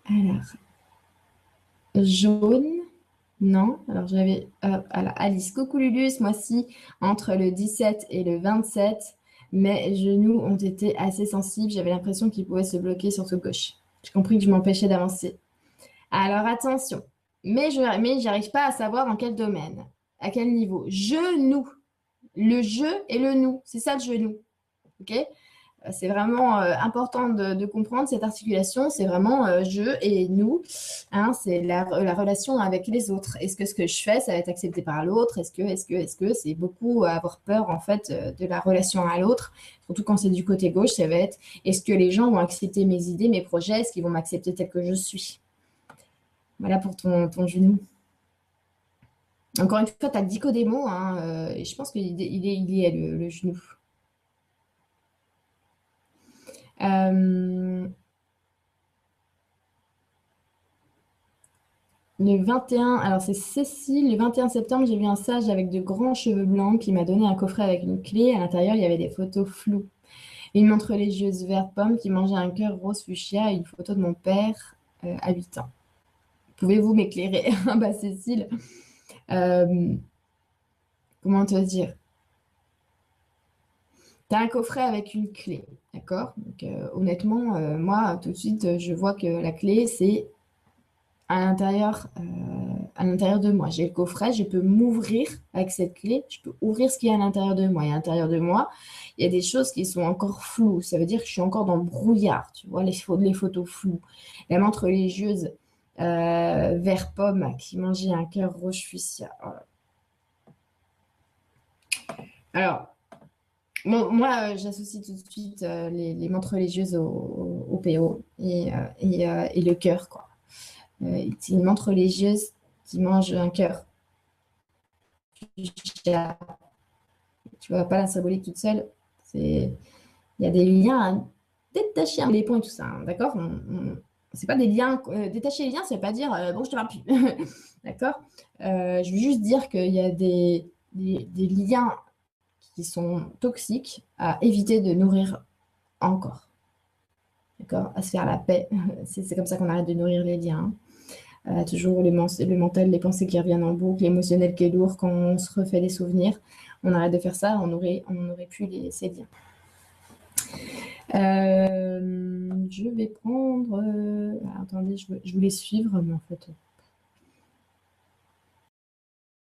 Alors, jaune. Non. Alors, j'avais alors, Alice. Coucou Lulu, ce mois-ci, entre le 17 et le 27, mes genoux ont été assez sensibles. J'avais l'impression qu'ils pouvaient se bloquer, surtout gauche. J'ai compris que je m'empêchais d'avancer. Alors, attention. Mais j'arrive pas à savoir dans quel domaine, à quel niveau. Genou. Le je et le nous. C'est ça le genou. OK? C'est vraiment important de comprendre cette articulation. C'est vraiment je et nous. Hein, c'est la relation avec les autres. Est-ce que ce que je fais, ça va être accepté par l'autre? Est-ce que c'est beaucoup avoir peur en fait de la relation à l'autre, surtout quand c'est du côté gauche, ça va être est-ce que les gens vont accepter mes idées, mes projets, est-ce qu'ils vont m'accepter tel que je suis? Voilà pour ton genou. Encore une fois, tu as dit que des mots, hein, et je pense qu'il y est le genou. Le 21, alors c'est Cécile, le 21 septembre, j'ai vu un sage avec de grands cheveux blancs qui m'a donné un coffret avec une clé. À l'intérieur, il y avait des photos floues. Une montre religieuse verte pomme qui mangeait un cœur rose fuchsia et une photo de mon père à 8 ans. Pouvez-vous m'éclairer? Ah bah Cécile, euh, comment te dire? Tu as un coffret avec une clé, d'accord? Donc, honnêtement, moi, tout de suite, je vois que la clé, c'est à l'intérieur de moi. J'ai le coffret, je peux m'ouvrir avec cette clé, je peux ouvrir ce qu'il y a à l'intérieur de moi. Et à l'intérieur de moi, il y a des choses qui sont encore floues. Ça veut dire que je suis encore dans le brouillard, tu vois, les photos floues. La montre religieuse vert pomme qui mangeait un cœur rouge fuchsia. Voilà. Alors, moi, j'associe tout de suite les montres religieuses au PO et le cœur, quoi. C'est une montre religieuse qui mange un cœur. Tu vois pas la symbolique toute seule. Il y a des liens à détacher les points et tout ça, hein, d'accord? C'est pas des liens. Détacher les liens, ça veut pas dire bon, je te parle plus. D'accord? Je veux juste dire qu'il y a des liens qui sont toxiques à éviter de nourrir encore. D'accord? À se faire la paix. C'est comme ça qu'on arrête de nourrir les liens. Toujours le mental, les pensées qui reviennent en boucle, l'émotionnel qui est lourd quand on se refait des souvenirs. On arrête de faire ça, on aurait pu ces liens. Je vais prendre... attendez, je voulais suivre, mais en fait...